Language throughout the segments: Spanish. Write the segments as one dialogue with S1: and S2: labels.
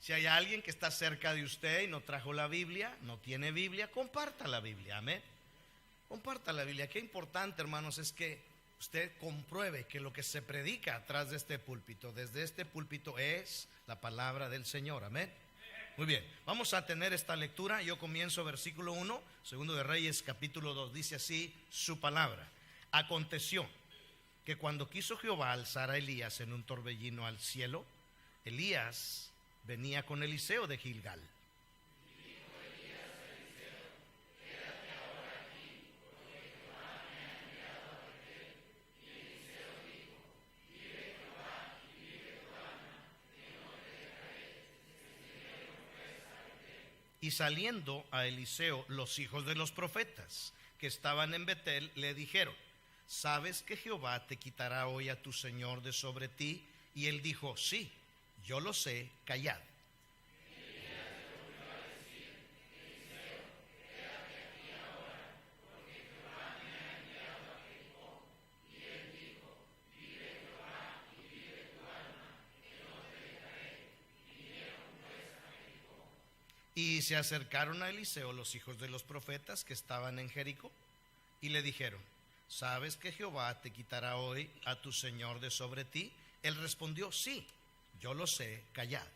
S1: Si hay alguien que está cerca de usted y no trajo la Biblia, no tiene Biblia, comparta la Biblia, amén. Comparta la Biblia. Qué importante, hermanos, es que usted compruebe que lo que se predica atrás de este púlpito, desde este púlpito, es la palabra del Señor, amén. Muy bien, vamos a tener esta lectura. Yo comienzo versículo 1, segundo de Reyes capítulo 2, dice así su palabra. Aconteció que cuando quiso Jehová alzar a Elías en un torbellino al cielo, Elías venía con Eliseo de Gilgal. Y saliendo a Eliseo los hijos de los profetas que estaban en Betel, le dijeron: ¿sabes que Jehová te quitará hoy a tu señor de sobre ti? Y él dijo: sí, yo lo sé, callad. Y se acercaron a Eliseo los hijos de los profetas que estaban en Jericó y le dijeron: ¿sabes que Jehová te quitará hoy a tu señor de sobre ti? Él respondió: sí, yo lo sé, callad.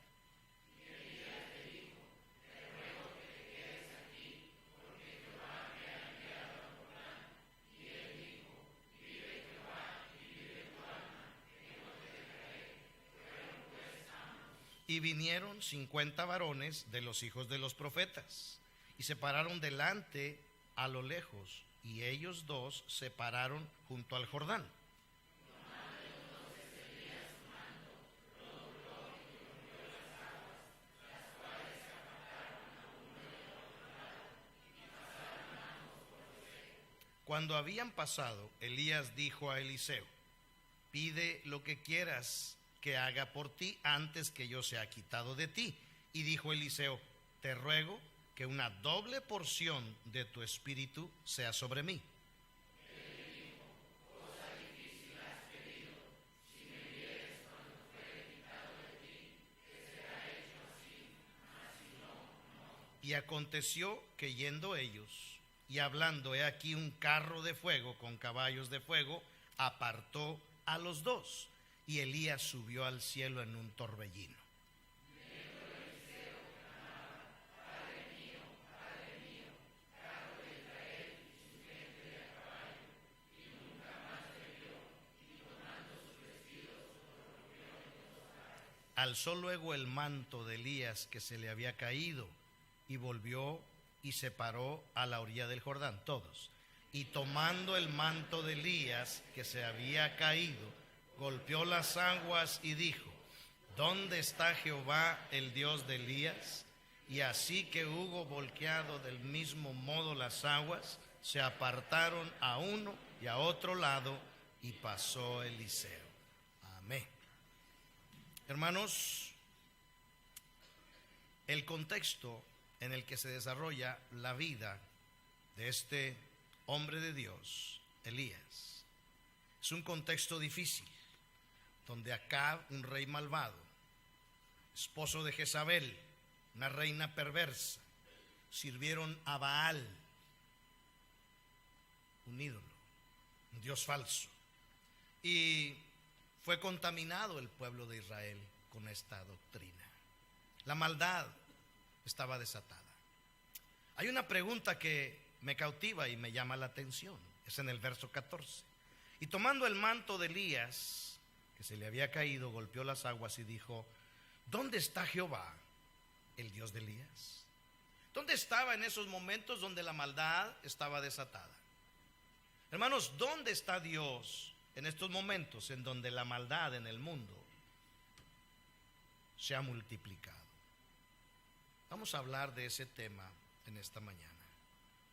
S1: Y vinieron 50 varones de los hijos de los profetas y se pararon delante a lo lejos, y ellos dos se pararon junto al Jordán. Cuando habían pasado, Elías dijo a Eliseo: pide lo que quieras que haga por ti antes que yo sea quitado de ti. Y dijo Eliseo: te ruego que una doble porción de tu espíritu sea sobre mí. Y aconteció que yendo ellos y hablando, he aquí un carro de fuego con caballos de fuego apartó a los dos, y Elías subió al cielo en un torbellino. Alzó luego el manto de Elías que se le había caído, y volvió y se paró a la orilla del Jordán, todos. Y tomando el manto de Elías que se había caído, golpeó las aguas y dijo: ¿dónde está Jehová, el Dios de Elías? Y así que hubo volteado del mismo modo las aguas, se apartaron a uno y a otro lado, y pasó Eliseo. Amén. Hermanos, el contexto en el que se desarrolla la vida de este hombre de Dios, Elías, es un contexto difícil, donde Acab, un rey malvado, esposo de Jezabel, una reina perversa, sirvieron a Baal, un ídolo, un dios falso, y fue contaminado el pueblo de Israel con esta doctrina. La maldad estaba desatada. Hay una pregunta que me cautiva y me llama la atención. Es en el verso 14. Y tomando el manto de Elías, que se le había caído, golpeó las aguas y dijo: ¿dónde está Jehová, el Dios de Elías? ¿Dónde estaba en esos momentos donde la maldad estaba desatada? Hermanos, ¿dónde está Dios en estos momentos en donde la maldad en el mundo se ha multiplicado? Vamos a hablar de ese tema en esta mañana.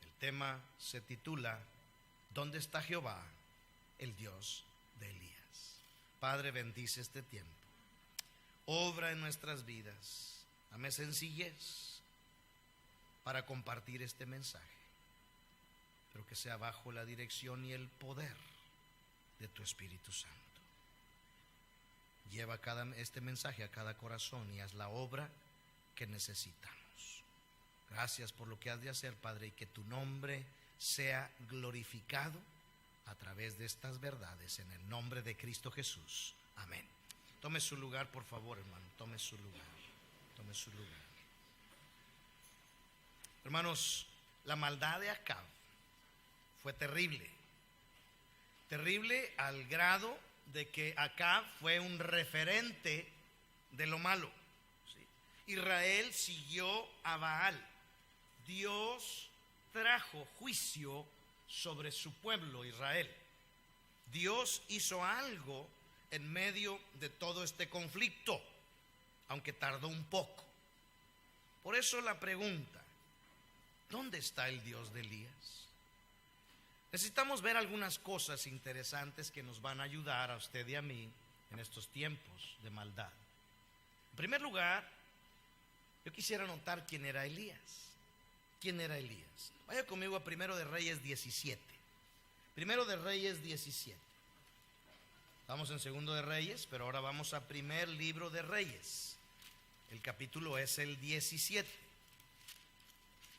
S1: El tema se titula: ¿dónde está Jehová, el Dios de Elías? Padre, bendice este tiempo. Obra en nuestras vidas. Dame sencillez para compartir este mensaje, pero que sea bajo la dirección y el poder de tu Espíritu Santo. Lleva este mensaje a cada corazón y haz la obra que necesitamos. Gracias por lo que has de hacer, Padre, y que tu nombre sea glorificado a través de estas verdades, en el nombre de Cristo Jesús. Amén. Tome su lugar, por favor, hermano. Tome su lugar. Tome su lugar. Hermanos, la maldad de Acab fue terrible. Terrible al grado de que Acab fue un referente de lo malo. ¿Sí? Israel siguió a Baal. Dios trajo juicio sobre su pueblo Israel. Dios hizo algo en medio de todo este conflicto, aunque tardó un poco. Por eso la pregunta: ¿dónde está el Dios de Elías? Necesitamos ver algunas cosas interesantes que nos van a ayudar a usted y a mí en estos tiempos de maldad. En primer lugar, yo quisiera notar quién era Elías. ¿Quién era Elías? Vaya conmigo a Primero de Reyes 17. Primero de Reyes 17. Estamos en Segundo de Reyes, pero ahora vamos a primer libro de Reyes. El capítulo es el 17.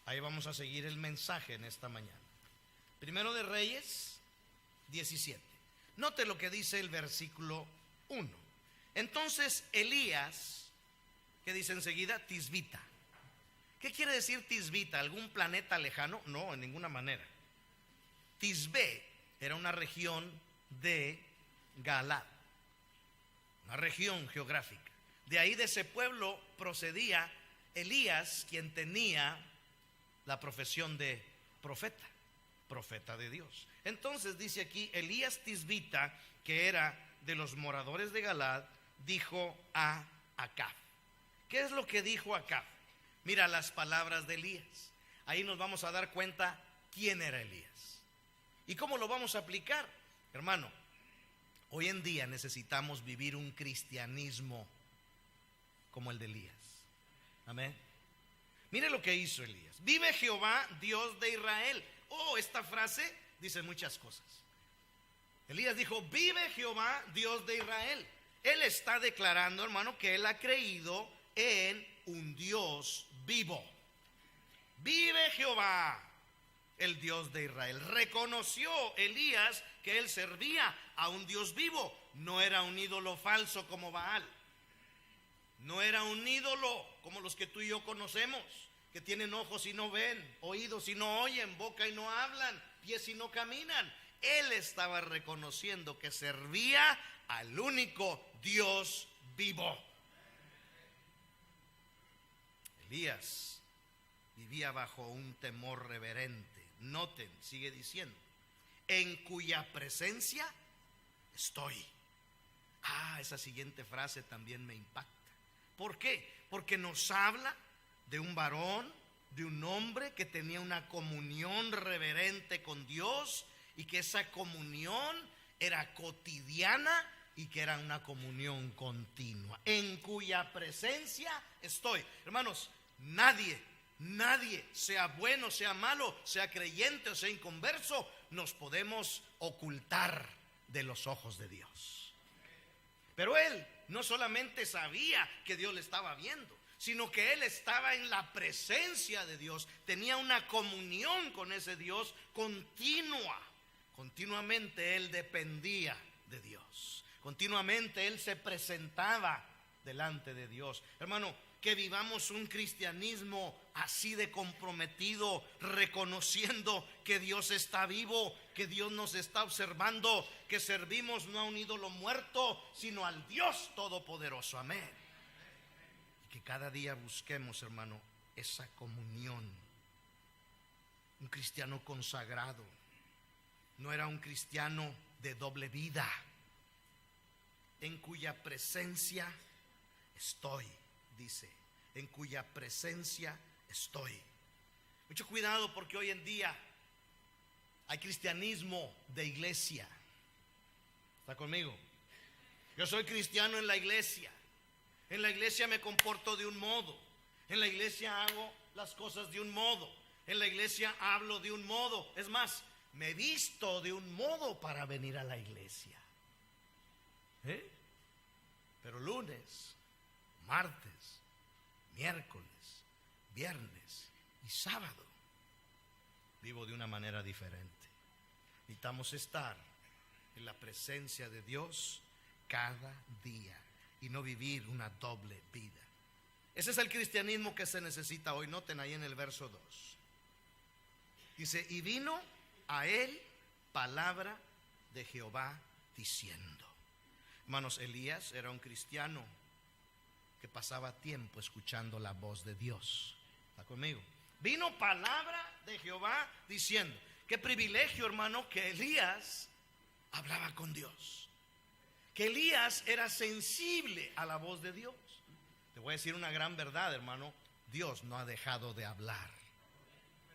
S1: Ahí vamos a seguir el mensaje en esta mañana. Primero de Reyes 17. Note lo que dice el versículo 1. Entonces Elías, ¿qué dice enseguida? Tisbita. ¿Qué quiere decir Tisbita? ¿Algún planeta lejano? No, en ninguna manera. Tisbé era una región de Galaad, una región geográfica. De ahí, de ese pueblo, procedía Elías, quien tenía la profesión de profeta de Dios. Entonces dice aquí: Elías Tisbita, que era de los moradores de Galaad, dijo a Acab. ¿Qué es lo que dijo Acab? Mira las palabras de Elías. Ahí nos vamos a dar cuenta quién era Elías y cómo lo vamos a aplicar. Hermano, hoy en día necesitamos vivir un cristianismo como el de Elías. Amén. Mire lo que hizo Elías. Vive Jehová, Dios de Israel. Oh, esta frase dice muchas cosas. Elías dijo: vive Jehová, Dios de Israel. Él está declarando, hermano, que él ha creído en un Dios vivo. Vive Jehová, el Dios de Israel. Reconoció Elías que él servía a un Dios vivo. No era un ídolo falso como Baal. No era un ídolo como los que tú y yo conocemos, que tienen ojos y no ven, oídos y no oyen, boca y no hablan, pies y no caminan. Él estaba reconociendo que servía al único Dios vivo. Elías vivía bajo un temor reverente. Noten, sigue diciendo: en cuya presencia estoy. Esa siguiente frase también me impacta. ¿Por qué? Porque nos habla de un varón, de un hombre que tenía una comunión reverente con Dios, y que esa comunión era cotidiana y que era una comunión continua. En cuya presencia estoy. Hermanos, nadie, sea bueno, sea malo, sea creyente o sea inconverso, nos podemos ocultar de los ojos de Dios. Pero él no solamente sabía que Dios le estaba viendo, sino que él estaba en la presencia de Dios. Tenía una comunión con ese Dios continua. Continuamente él dependía de Dios. Continuamente él se presentaba delante de Dios. Hermano, que vivamos un cristianismo así de comprometido, reconociendo que Dios está vivo, que Dios nos está observando, que servimos no a un ídolo muerto, sino al Dios todopoderoso. Amén. Y que cada día busquemos, hermano, esa comunión. Un cristiano consagrado no era un cristiano de doble vida. En cuya presencia estoy, dice, en cuya presencia estoy. Mucho cuidado, porque hoy en día hay cristianismo de iglesia. ¿Está conmigo? Yo soy cristiano en la iglesia. En la iglesia me comporto de un modo. En la iglesia hago las cosas de un modo. En la iglesia hablo de un modo. Es más, me visto de un modo para venir a la iglesia. Pero lunes, martes, miércoles, viernes y sábado vivo de una manera diferente. Necesitamos estar en la presencia de Dios cada día y no vivir una doble vida. Ese es el cristianismo que se necesita hoy. Noten ahí en el verso 2. Dice, y vino a él palabra de Jehová diciendo. Hermanos, Elías era un cristiano que pasaba tiempo escuchando la voz de Dios. ¿Está conmigo? Vino palabra de Jehová diciendo. Qué privilegio, hermano, que Elías hablaba con Dios. Que Elías era sensible a la voz de Dios. Te voy a decir una gran verdad, hermano. Dios no ha dejado de hablar.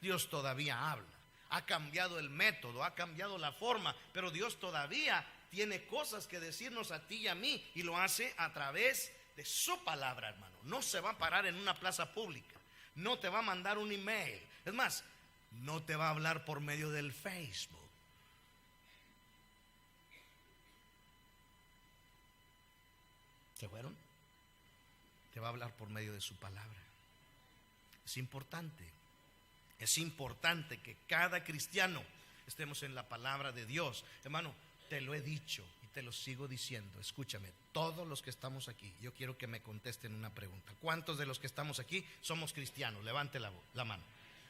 S1: Dios todavía habla. Ha cambiado el método, ha cambiado la forma, pero Dios todavía tiene cosas que decirnos a ti y a mí, y lo hace a través de su palabra, hermano. No se va a parar en una plaza pública, no te va a mandar un email, es más, no te va a hablar por medio del Facebook. ¿Se fueron? Te va a hablar por medio de su palabra. Es importante que cada cristiano estemos en la palabra de Dios. Hermano, te lo he dicho y te lo sigo diciendo. Escúchame, todos los que estamos aquí, yo quiero que me contesten una pregunta. ¿Cuántos de los que estamos aquí somos cristianos? Levante la mano.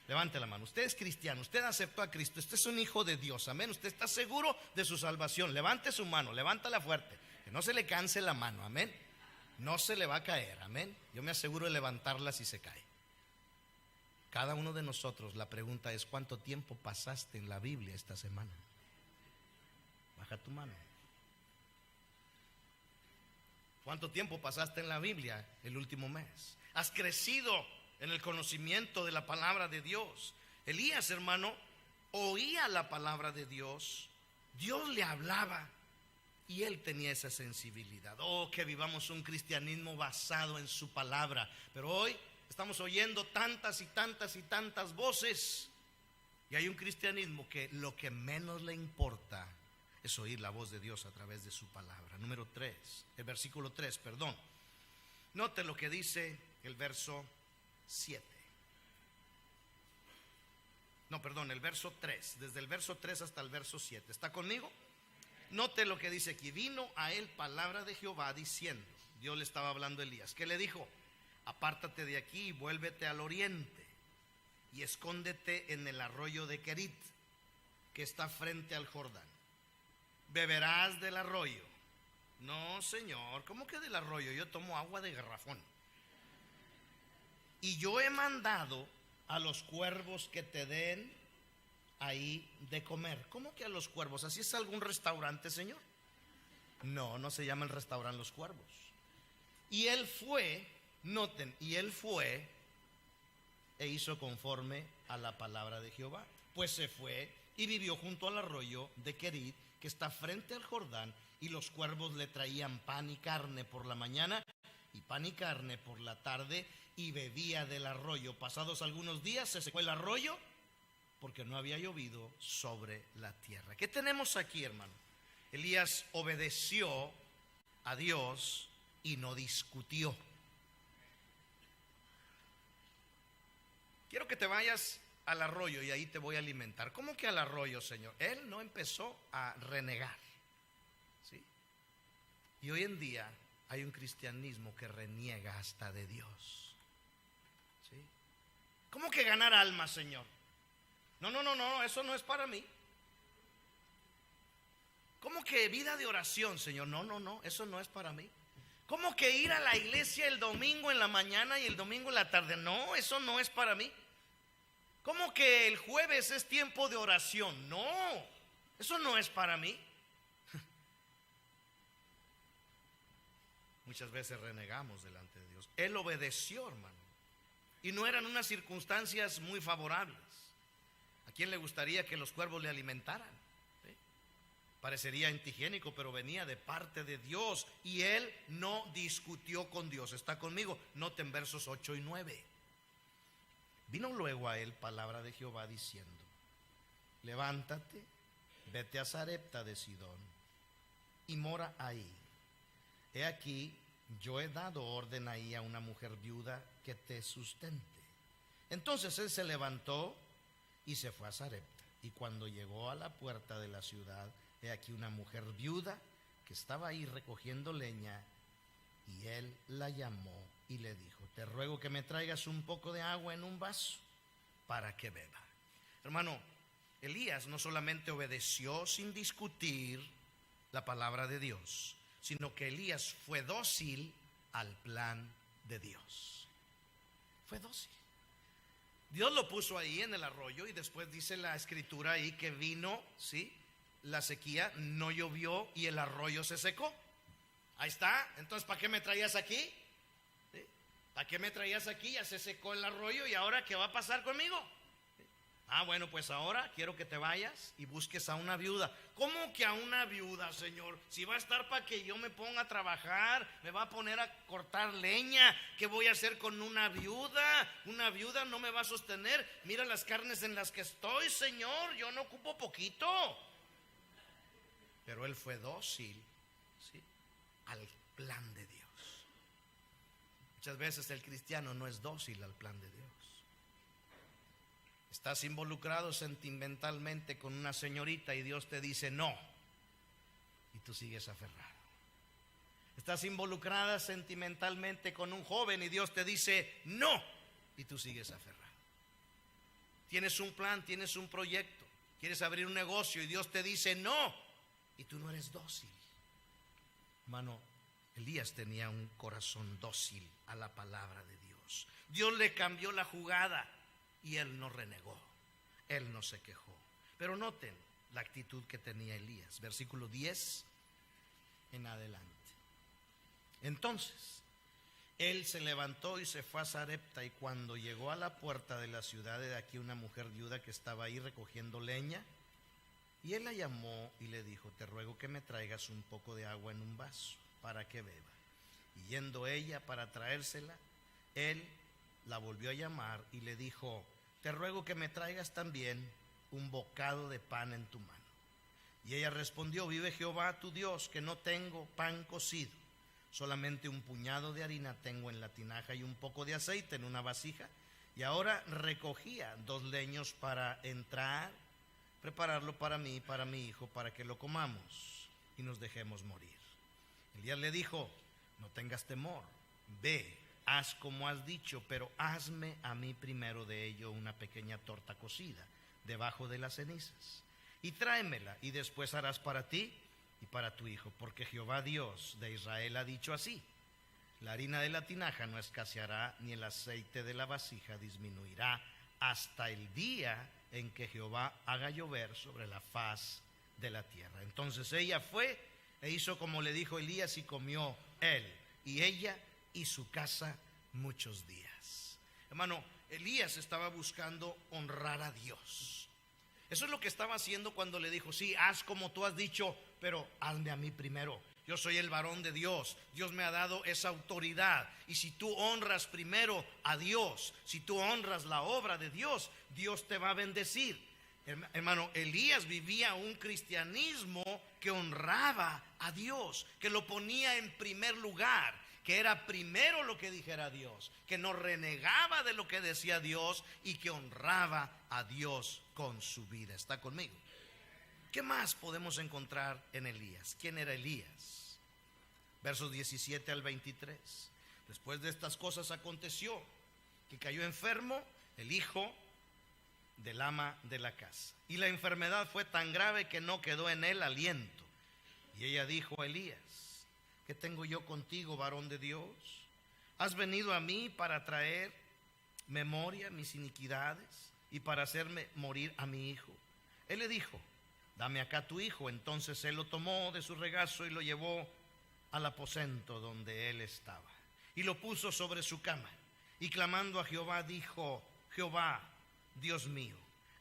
S1: Levante la mano. Usted es cristiano, usted aceptó a Cristo, usted es un hijo de Dios, amén. Usted está seguro de su salvación. Levante su mano, levántala fuerte, que no se le canse la mano, amén. No se le va a caer, amén. Yo me aseguro de levantarla si se cae. Cada uno de nosotros, la pregunta es: ¿cuánto tiempo pasaste en la Biblia esta semana? Baja tu mano. ¿Cuánto tiempo pasaste en la Biblia el último mes? ¿Has crecido en el conocimiento de la palabra de Dios? Elías, hermano, oía la palabra de Dios, Dios le hablaba y él tenía esa sensibilidad. Oh, que vivamos un cristianismo basado en su palabra. Pero hoy estamos oyendo tantas y tantas y tantas voces, y hay un cristianismo que lo que menos le importa es oír la voz de Dios a través de su palabra. Número 3, el versículo 3, perdón. Note lo que dice el verso 7. No, perdón, el verso 3, desde el verso 3 hasta el verso 7. ¿Está conmigo? Note lo que dice aquí. Vino a él palabra de Jehová diciendo. Dios le estaba hablando a Elías. ¿Qué le dijo? Apártate de aquí y vuélvete al oriente y escóndete en el arroyo de Querit, que está frente al Jordán. Beberás del arroyo. No, Señor, ¿cómo que del arroyo? Yo tomo agua de garrafón. Y yo he mandado a los cuervos que te den ahí de comer. ¿Cómo que a los cuervos? ¿Así es algún restaurante, Señor? No, no se llama el restaurante Los Cuervos. Y él fue, noten, y él fue e hizo conforme a la palabra de Jehová. Pues se fue y vivió junto al arroyo de Querit, que está frente al Jordán, y los cuervos le traían pan y carne por la mañana y pan y carne por la tarde, y bebía del arroyo. Pasados algunos días se secó el arroyo porque no había llovido sobre la tierra. ¿Qué tenemos aquí, hermano? Elías obedeció a Dios y no discutió. Quiero que te vayas al arroyo y ahí te voy a alimentar. ¿Cómo que al arroyo, Señor? Él no empezó a renegar, ¿sí? Y hoy en día hay un cristianismo que reniega hasta de Dios, ¿sí? ¿Cómo que ganar almas, Señor? No, eso no es para mí. ¿Cómo que vida de oración, Señor? No, eso no es para mí. ¿Cómo que ir a la iglesia el domingo en la mañana y el domingo en la tarde? No, eso no es para mí. ¿Cómo que el jueves es tiempo de oración? No, eso no es para mí. Muchas veces renegamos delante de Dios. Él obedeció, hermano, y no eran unas circunstancias muy favorables. ¿A quién le gustaría que los cuervos le alimentaran? ¿Sí? Parecería antihigiénico, pero venía de parte de Dios y él no discutió con Dios. ¿Está conmigo? Noten versos 8 y 9. Vino luego a él palabra de Jehová diciendo: levántate, vete a Sarepta de Sidón y mora ahí. He aquí, yo he dado orden ahí a una mujer viuda que te sustente. Entonces él se levantó y se fue a Sarepta. Y cuando llegó a la puerta de la ciudad, he aquí una mujer viuda que estaba ahí recogiendo leña, y él la llamó y le dijo: te ruego que me traigas un poco de agua en un vaso para que beba. Hermano, Elías no solamente obedeció sin discutir la palabra de Dios, sino que Elías fue dócil al plan de Dios. Fue dócil. Dios lo puso ahí en el arroyo, y después dice la escritura ahí que vino, ¿sí?, la sequía, no llovió y el arroyo se secó. Ahí está. Entonces, ¿para qué me traías aquí? ¿Sí? ¿Para qué me traías aquí? Ya se secó el arroyo, y ahora ¿qué va a pasar conmigo? ¿Sí? Bueno, pues ahora quiero que te vayas y busques a una viuda. ¿Cómo que a una viuda, Señor? Si va a estar para que yo me ponga a trabajar, me va a poner a cortar leña. ¿Qué voy a hacer con una viuda? Una viuda no me va a sostener. Mira las carnes en las que estoy, Señor, yo no ocupo poquito. Pero él fue dócil, ¿sí?, al plan de Dios. Muchas veces el cristiano no es dócil al plan de Dios. Estás involucrado sentimentalmente con una señorita y Dios te dice no, y tú sigues aferrado. Estás involucrada sentimentalmente con un joven y Dios te dice no, y tú sigues aferrado. Tienes un plan, tienes un proyecto, quieres abrir un negocio y Dios te dice no, y tú no eres dócil. Hermano, Elías tenía un corazón dócil a la palabra de Dios. Dios le cambió la jugada y él no renegó, él no se quejó. Pero noten la actitud que tenía Elías, versículo 10 en adelante. Entonces él se levantó y se fue a Sarepta, y cuando llegó a la puerta de la ciudad, de aquí una mujer viuda que estaba ahí recogiendo leña, y él la llamó y le dijo: te ruego que me traigas un poco de agua en un vaso para que beba. Y yendo ella para traérsela, él la volvió a llamar y le dijo: te ruego que me traigas también un bocado de pan en tu mano. Y ella respondió: vive Jehová tu Dios, que no tengo pan cocido, solamente un puñado de harina tengo en la tinaja y un poco de aceite en una vasija. Y ahora recogía 2 leños para entrar, prepararlo para mí y para mi hijo, para que lo comamos y nos dejemos morir. Elías le dijo: no tengas temor, ve, haz como has dicho, pero hazme a mí primero de ello una pequeña torta cocida debajo de las cenizas, y tráemela, y después harás para ti y para tu hijo, porque Jehová Dios de Israel ha dicho así: la harina de la tinaja no escaseará, ni el aceite de la vasija disminuirá, hasta el día en que Jehová haga llover sobre la faz de la tierra. Entonces ella fue e hizo como le dijo Elías, y comió él y ella y su casa muchos días. Hermano, Elías estaba buscando honrar a Dios. Eso es lo que estaba haciendo cuando le dijo: sí, haz como tú has dicho, pero hazme a mí primero. Yo soy el varón de Dios, Dios me ha dado esa autoridad, y si tú honras primero a Dios, si tú honras la obra de Dios, Dios te va a bendecir. Hermano, Elías vivía un cristianismo que honraba a Dios, que lo ponía en primer lugar, que era primero lo que dijera Dios, que no renegaba de lo que decía Dios y que honraba a Dios con su vida. ¿Está conmigo? ¿Qué más podemos encontrar en Elías? ¿Quién era Elías? Versos 17 al 23. Después de estas cosas aconteció que cayó enfermo el hijo del ama de la casa, y la enfermedad fue tan grave que no quedó en él aliento. Y ella dijo a Elías: ¿qué tengo yo contigo, varón de Dios? ¿Has venido a mí para traer memoria mis iniquidades y para hacerme morir a mi hijo? Él le dijo: dame acá tu hijo. Entonces él lo tomó de su regazo y lo llevó al aposento donde él estaba, y lo puso sobre su cama, y clamando a Jehová dijo: Jehová, Dios mío,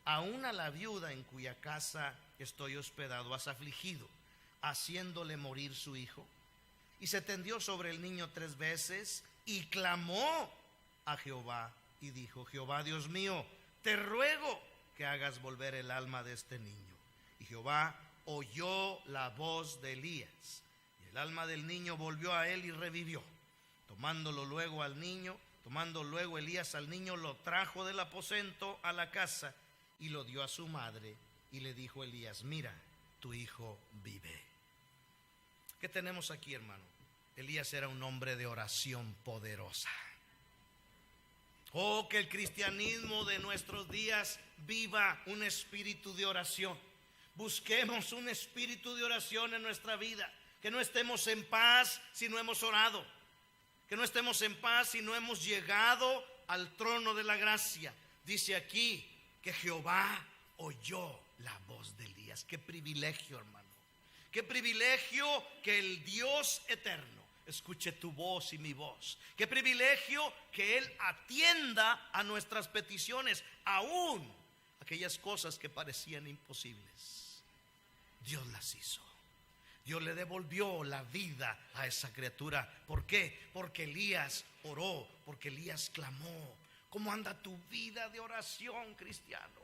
S1: aún a la viuda en cuya casa estoy hospedado has afligido, haciéndole morir su hijo. Y se tendió sobre el niño 3 veces y clamó a Jehová y dijo: Jehová Dios mío, te ruego que hagas volver el alma de este niño. Y Jehová oyó la voz de Elías, y el alma del niño volvió a él y revivió. Tomando luego Elías al niño, lo trajo del aposento a la casa y lo dio a su madre. Y le dijo Elías: mira, tu hijo vive. ¿Qué tenemos aquí, hermano? Elías era un hombre de oración poderosa. Oh, que el cristianismo de nuestros días viva un espíritu de oración. Busquemos un espíritu de oración en nuestra vida. Que no estemos en paz si no hemos orado. Que no estemos en paz si no hemos llegado al trono de la gracia. Dice aquí que Jehová oyó la voz de Elías. Qué privilegio, hermano. Qué privilegio que el Dios eterno escuche tu voz y mi voz. Qué privilegio que Él atienda a nuestras peticiones, aún aquellas cosas que parecían imposibles. Dios las hizo. Dios le devolvió la vida a esa criatura. ¿Por qué? Porque Elías oró, porque Elías clamó. ¿Cómo anda tu vida de oración, cristiano?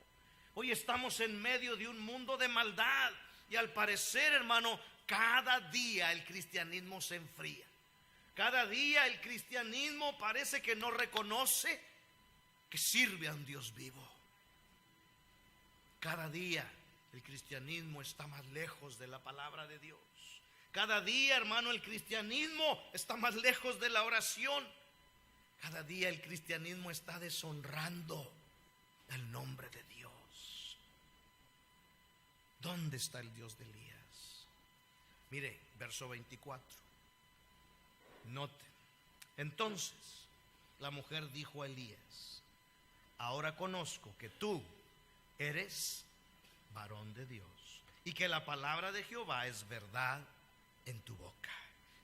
S1: Hoy estamos en medio de un mundo de maldad y al parecer, hermano, cada día el cristianismo se enfría. Cada día el cristianismo parece que no reconoce que sirve a un Dios vivo. Cada día el cristianismo está más lejos de la palabra de Dios. Cada día, hermano, el cristianismo está más lejos de la oración. Cada día el cristianismo está deshonrando el nombre de Dios. ¿Dónde está el Dios de Elías? Mire, verso 24. Note. Entonces la mujer dijo a Elías: ahora conozco que tú eres varón de Dios y que la palabra de Jehová es verdad en tu boca.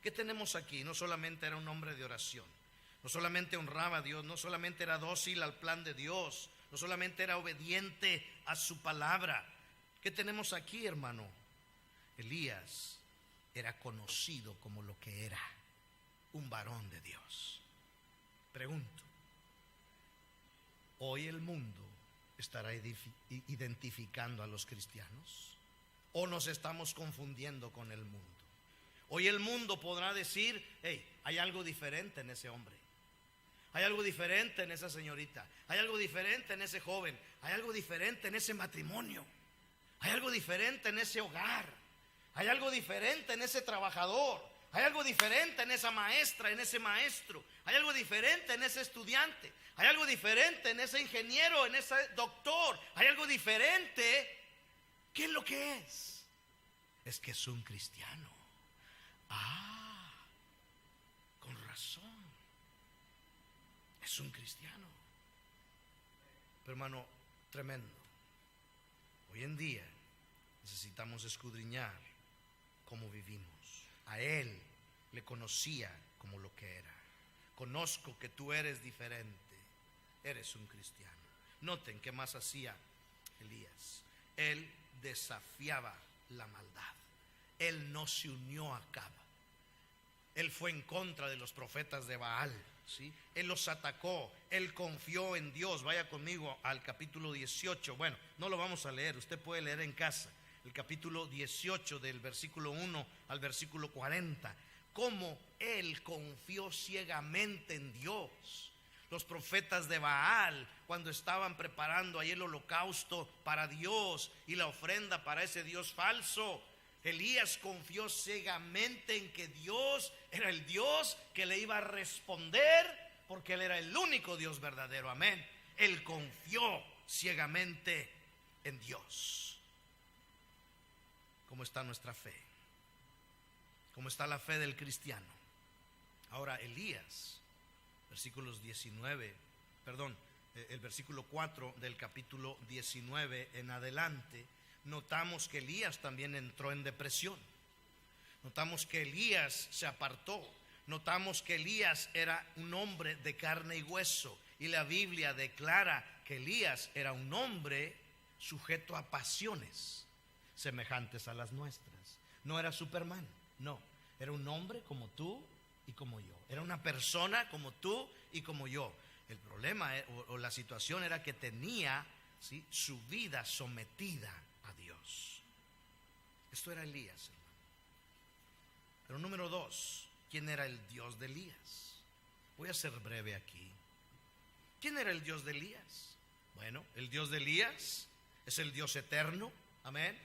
S1: ¿Qué tenemos aquí? No solamente era un hombre de oración, no solamente honraba a Dios, no solamente era dócil al plan de Dios, no solamente era obediente a su palabra. ¿Qué tenemos aquí, hermano? Elías era conocido como lo que era: un varón de Dios. Pregunto, ¿hoy el mundo estará identificando a los cristianos? ¿O nos estamos confundiendo con el mundo? Hoy el mundo podrá decir: hey, hay algo diferente en ese hombre, hay algo diferente en esa señorita, hay algo diferente en ese joven, hay algo diferente en ese matrimonio, hay algo diferente en ese hogar, hay algo diferente en ese trabajador, hay algo diferente en esa maestra, en ese maestro, hay algo diferente en ese estudiante, hay algo diferente en ese ingeniero, en ese doctor, hay algo diferente. ¿Qué es lo que es? Es que es un cristiano. Ah, con razón, es un cristiano. Pero, hermano, tremendo. Hoy en día necesitamos escudriñar cómo vivimos. A él le conocía como lo que era. Conozco que tú eres diferente, eres un cristiano. Noten qué más hacía Elías. Él desafiaba la maldad. Él no se unió a Acab. Él fue en contra de los profetas de Baal, ¿sí? Él los atacó, él confió en Dios. Vaya conmigo al capítulo 18. Bueno, no lo vamos a leer, usted puede leer en casa. El capítulo 18 del versículo 1 al versículo 40. Cómo él confió ciegamente en Dios. Los profetas de Baal, cuando estaban preparando ahí el holocausto para Dios y la ofrenda para ese Dios falso, Elías confió ciegamente en que Dios era el Dios que le iba a responder, porque él era el único Dios verdadero. Amén. Él confió ciegamente en Dios. ¿Cómo está nuestra fe? ¿Cómo está la fe del cristiano? Ahora Elías, el versículo 4 del capítulo 19 en adelante, notamos que Elías también entró en depresión. Notamos que Elías se apartó. Notamos que Elías era un hombre de carne y hueso. Y la Biblia declara que Elías era un hombre sujeto a pasiones semejantes a las nuestras. No era Superman, no. Era un hombre como tú y como yo. Era una persona como tú y como yo. El problema o la situación era que tenía, ¿sí?, su vida sometida a Dios. Esto era Elías, hermano. Pero número 2, ¿quién era el Dios de Elías? Voy a ser breve aquí. ¿Quién era el Dios de Elías? Bueno, el Dios de Elías es el Dios eterno, amén.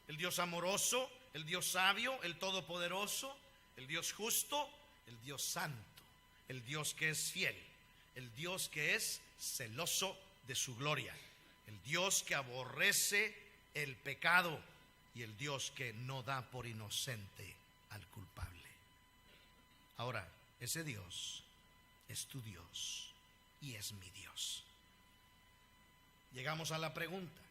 S1: El Dios amoroso, el Dios sabio, el todopoderoso, el Dios justo, el Dios santo, el Dios que es fiel, el Dios que es celoso de su gloria, el Dios que aborrece el pecado y el Dios que no da por inocente al culpable. Ahora, ese Dios es tu Dios y es mi Dios. Llegamos a la pregunta: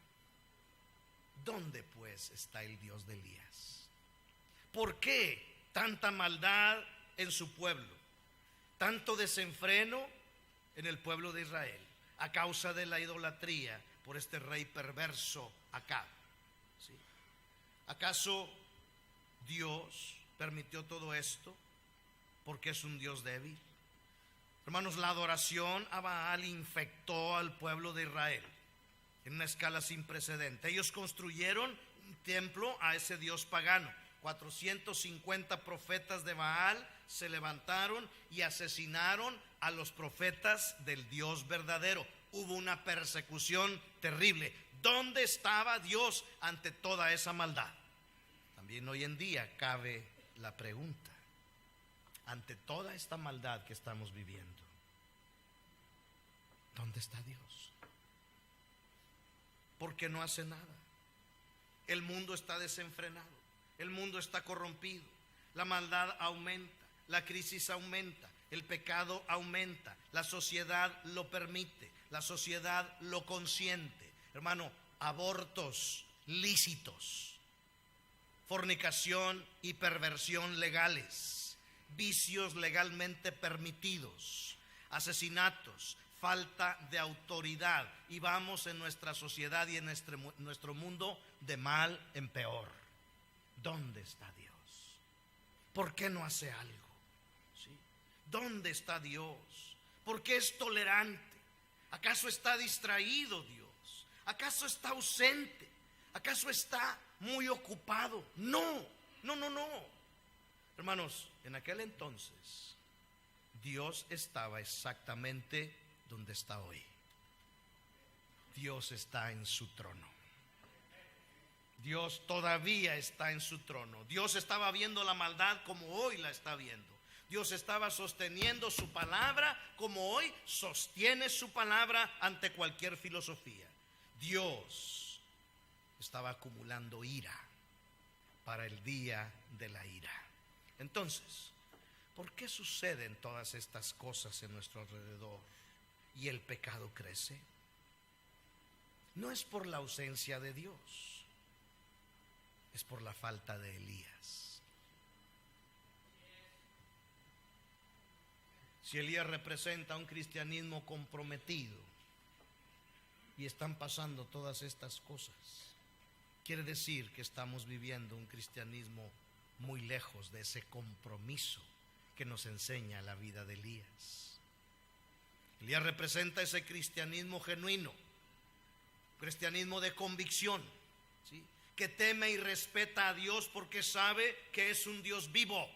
S1: ¿dónde pues está el Dios de Elías? ¿Por qué tanta maldad en su pueblo? Tanto desenfreno en el pueblo de Israel a causa de la idolatría por este rey perverso Acab. ¿Sí? ¿Acaso Dios permitió todo esto porque es un Dios débil? Hermanos, la adoración a Baal infectó al pueblo de Israel en una escala sin precedente. Ellos construyeron un templo a ese Dios pagano. 450 profetas de Baal se levantaron y asesinaron a los profetas del Dios verdadero. Hubo una persecución terrible. ¿Dónde estaba Dios ante toda esa maldad? También hoy en día cabe la pregunta: ante toda esta maldad que estamos viviendo, ¿dónde está Dios? ¿Por qué no hace nada? El mundo está desenfrenado, el mundo está corrompido, la maldad aumenta, la crisis aumenta, el pecado aumenta, la sociedad lo permite, la sociedad lo consiente. Hermano, abortos lícitos, fornicación y perversión legales, vicios legalmente permitidos, asesinatos, falta de autoridad, y vamos en nuestra sociedad y en nuestro mundo de mal en peor. ¿Dónde está Dios? ¿Por qué no hace algo? ¿Sí? ¿Dónde está Dios? ¿Por qué es tolerante? ¿Acaso está distraído Dios? ¿Acaso está ausente? ¿Acaso está muy ocupado? No. Hermanos, en aquel entonces Dios estaba exactamente donde está hoy. Dios está en su trono. Dios todavía está en su trono. Dios estaba viendo la maldad como hoy la está viendo. Dios estaba sosteniendo su palabra como hoy sostiene su palabra ante cualquier filosofía. Dios estaba acumulando ira para el día de la ira. Entonces, ¿por qué suceden todas estas cosas en nuestro alrededor y el pecado crece? No es por la ausencia de Dios, es por la falta de Elías. Si Elías representa un cristianismo comprometido y están pasando todas estas cosas, quiere decir que estamos viviendo un cristianismo muy lejos de ese compromiso que nos enseña la vida de Elías. Elías representa ese cristianismo genuino, cristianismo de convicción, ¿sí?, que teme y respeta a Dios porque sabe que es un Dios vivo,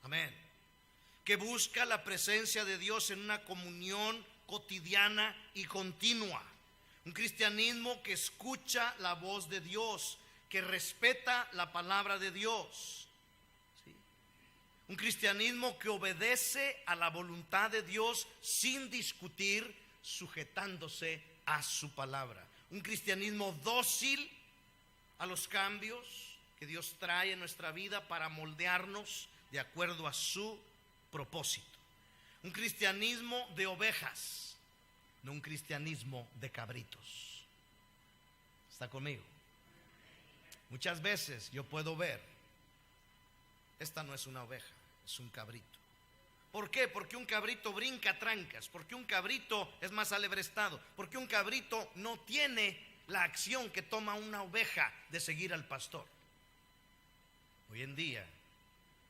S1: amén, que busca la presencia de Dios en una comunión cotidiana y continua, un cristianismo que escucha la voz de Dios, que respeta la palabra de Dios, ¿sí?, un cristianismo que obedece a la voluntad de Dios sin discutir, sujetándose a su palabra, un cristianismo dócil a los cambios que Dios trae en nuestra vida para moldearnos de acuerdo a su propósito, un cristianismo de ovejas, no un cristianismo de cabritos. ¿Está conmigo? Muchas veces yo puedo ver, esta no es una oveja, es un cabrito. ¿Por qué? Porque un cabrito brinca trancas, porque un cabrito es más alebrestado, porque un cabrito no tiene la acción que toma una oveja de seguir al pastor. Hoy en día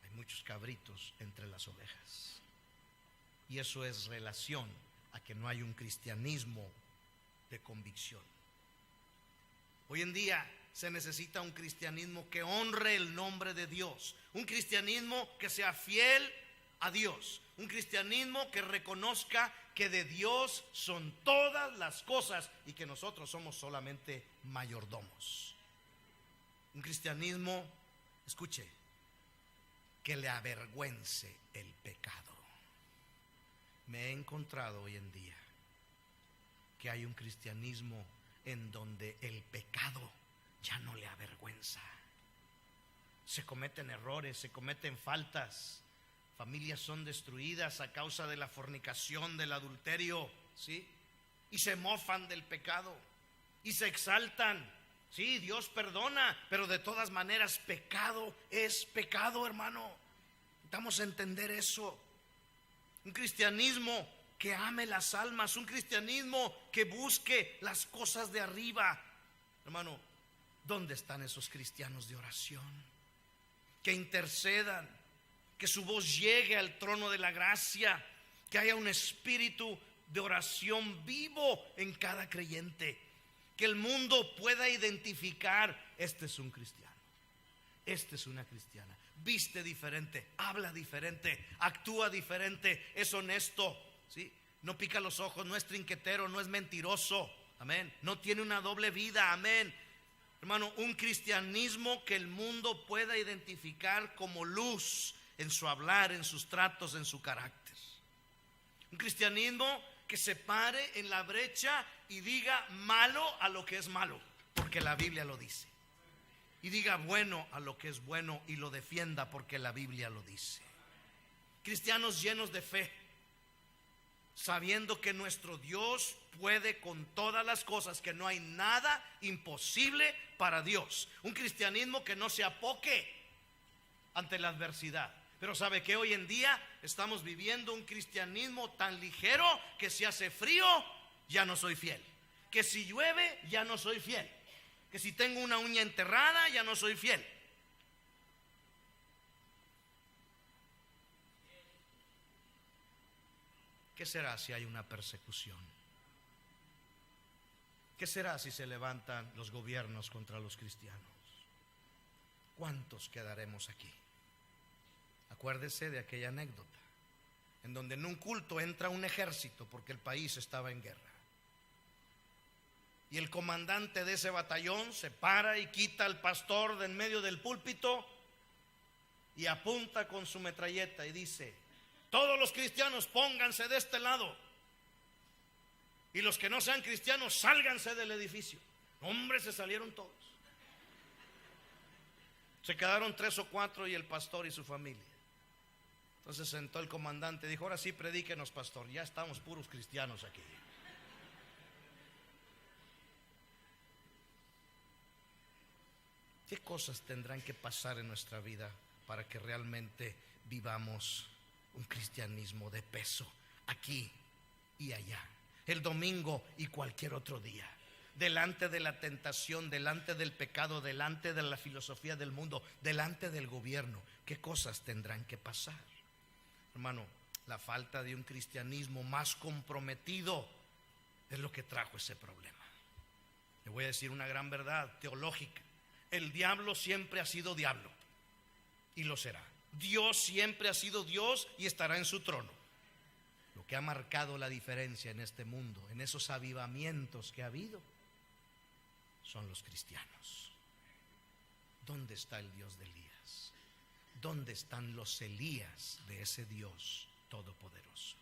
S1: hay muchos cabritos entre las ovejas, y eso es relación a que no hay un cristianismo de convicción. Hoy en día se necesita un cristianismo que honre el nombre de Dios, un cristianismo que sea fiel a Dios. Un cristianismo que reconozca que de Dios son todas las cosas y que nosotros somos solamente mayordomos. Un cristianismo, escuche, que le avergüence el pecado. Me he encontrado hoy en día que hay un cristianismo en donde el pecado ya no le avergüenza. Se cometen errores, se cometen faltas, familias son destruidas a causa de la fornicación, del adulterio, ¿sí? Y se mofan del pecado y se exaltan. Sí, Dios perdona, pero de todas maneras pecado es pecado, hermano. Necesitamos entender eso. Un cristianismo que ame las almas, un cristianismo que busque las cosas de arriba. Hermano, ¿dónde están esos cristianos de oración? Que intercedan, que su voz llegue al trono de la gracia, que haya un espíritu de oración vivo en cada creyente, que el mundo pueda identificar: este es un cristiano, esta es una cristiana, viste diferente, habla diferente, actúa diferente, es honesto, ¿sí? No pica los ojos, no es trinquetero, no es mentiroso, amén, no tiene una doble vida, amén. Hermano, un cristianismo que el mundo pueda identificar como luz en su hablar, en sus tratos, en su carácter. Un cristianismo que se pare en la brecha y diga malo a lo que es malo, porque la Biblia lo dice. Y diga bueno a lo que es bueno y lo defienda, porque la Biblia lo dice. Cristianos llenos de fe, sabiendo que nuestro Dios puede con todas las cosas, que no hay nada imposible para Dios. Un cristianismo que no se apoque ante la adversidad. Pero sabe que hoy en día estamos viviendo un cristianismo tan ligero que si hace frío ya no soy fiel, que si llueve ya no soy fiel, que si tengo una uña enterrada ya no soy fiel. ¿Qué será si hay una persecución? ¿Qué será si se levantan los gobiernos contra los cristianos? ¿Cuántos quedaremos aquí? Acuérdese de aquella anécdota en donde en un culto entra un ejército porque el país estaba en guerra. Y el comandante de ese batallón se para y quita al pastor de en medio del púlpito y apunta con su metralleta y dice: todos los cristianos pónganse de este lado y los que no sean cristianos sálganse del edificio. Hombre, se salieron todos. Se quedaron 3 o 4 y el pastor y su familia. Entonces sentó el comandante y dijo: ahora sí, predíquenos, pastor, ya estamos puros cristianos aquí. ¿Qué cosas tendrán que pasar en nuestra vida para que realmente vivamos un cristianismo de peso aquí y allá, el domingo y cualquier otro día, delante de la tentación, delante del pecado, delante de la filosofía del mundo, delante del gobierno? ¿Qué cosas tendrán que pasar? Hermano, la falta de un cristianismo más comprometido es lo que trajo ese problema. Le voy a decir una gran verdad teológica: el diablo siempre ha sido diablo y lo será. Dios siempre ha sido Dios y estará en su trono. Lo que ha marcado la diferencia en este mundo, en esos avivamientos que ha habido, son los cristianos. ¿Dónde está el Dios de Elías? ¿Dónde están los Elías de ese Dios todopoderoso?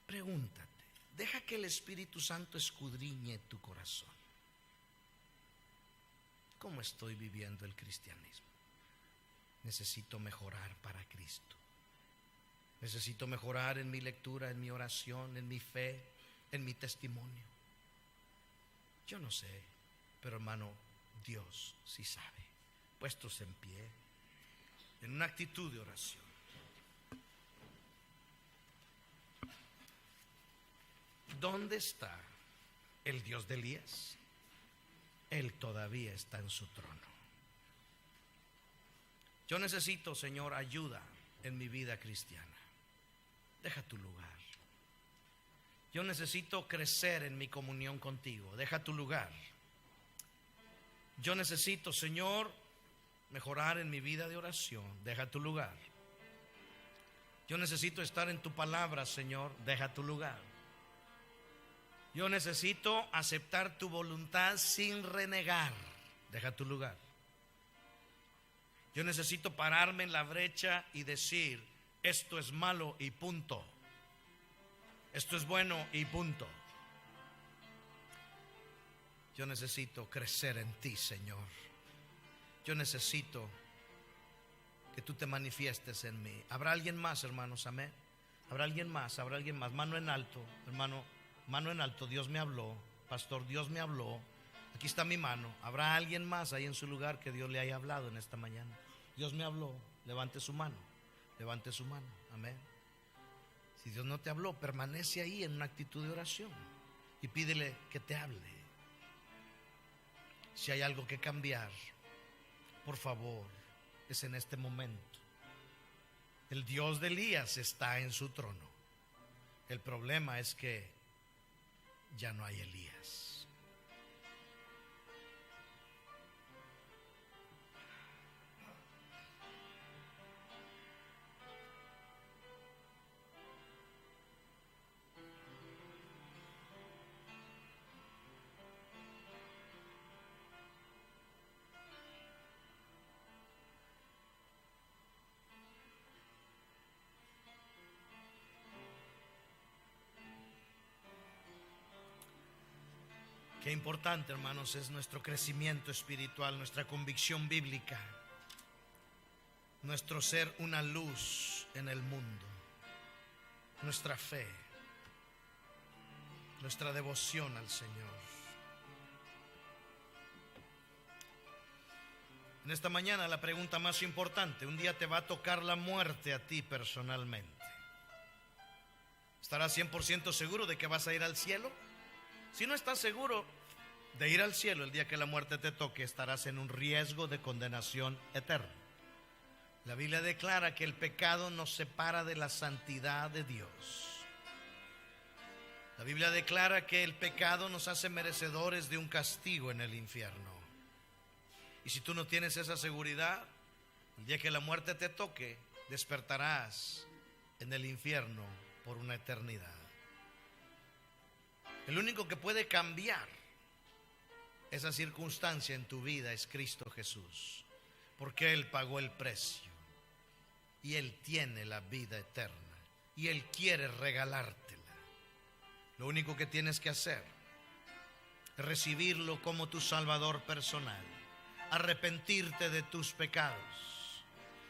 S1: Pregúntate, deja que el Espíritu Santo escudriñe tu corazón. ¿Cómo estoy viviendo el cristianismo? Necesito mejorar para Cristo. Necesito mejorar en mi lectura, en mi oración, en mi fe, en mi testimonio. Yo no sé, pero hermano, Dios sí sabe. Puestos en pie, en una actitud de oración. ¿Dónde está el Dios de Elías? Él todavía está en su trono. Yo necesito, Señor, ayuda en mi vida cristiana. Deja tu lugar. Yo necesito crecer en mi comunión contigo. Deja tu lugar. Yo necesito, Señor, mejorar en mi vida de oración. Deja tu lugar. Yo necesito estar en tu palabra, Señor. Deja tu lugar. Yo necesito aceptar tu voluntad sin renegar. Deja tu lugar. Yo necesito pararme en la brecha y decir: esto es malo y punto. Esto es bueno y punto. Yo necesito crecer en ti, Señor. Yo necesito que tú te manifiestes en mí. ¿Habrá alguien más, hermanos? Amén. ¿Habrá alguien más? ¿Habrá alguien más? Mano en alto, hermano. Mano en alto. Dios me habló. Pastor, Dios me habló. Aquí está mi mano. ¿Habrá alguien más ahí en su lugar que Dios le haya hablado en esta mañana? Dios me habló. Levante su mano. Levante su mano. Amén. Si Dios no te habló, permanece ahí en una actitud de oración y pídele que te hable. Si hay algo que cambiar, por favor, es en este momento. El Dios de Elías está en su trono. El problema es que ya no hay Elías. Qué importante, hermanos, es nuestro crecimiento espiritual, nuestra convicción bíblica, nuestro ser una luz en el mundo, nuestra fe, nuestra devoción al Señor. En esta mañana la pregunta más importante: un día te va a tocar la muerte a ti personalmente. ¿Estarás 100% seguro de que vas a ir al cielo? Si no estás seguro de ir al cielo el día que la muerte te toque, estarás en un riesgo de condenación eterna. La Biblia declara que el pecado nos separa de la santidad de Dios. La Biblia declara que el pecado nos hace merecedores de un castigo en el infierno. Y si tú no tienes esa seguridad, el día que la muerte te toque, despertarás en el infierno por una eternidad. El único que puede cambiar esa circunstancia en tu vida es Cristo Jesús, porque Él pagó el precio y Él tiene la vida eterna y Él quiere regalártela. Lo único que tienes que hacer es recibirlo como tu Salvador personal, arrepentirte de tus pecados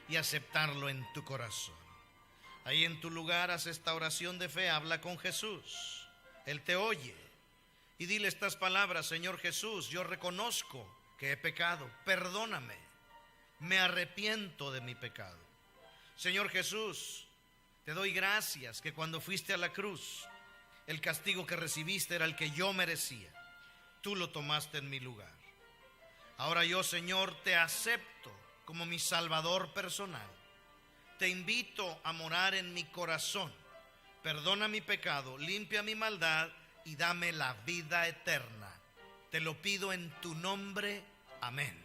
S1: y aceptarlo en tu corazón. Ahí en tu lugar haz esta oración de fe, habla con Jesús. Él te oye y dile estas palabras: Señor Jesús, yo reconozco que he pecado, perdóname, me arrepiento de mi pecado. Señor Jesús, te doy gracias que cuando fuiste a la cruz, el castigo que recibiste era el que yo merecía. Tú lo tomaste en mi lugar. Ahora yo, Señor, te acepto como mi Salvador personal. Te invito a morar en mi corazón. Perdona mi pecado, limpia mi maldad y dame la vida eterna. Te lo pido en tu nombre. Amén.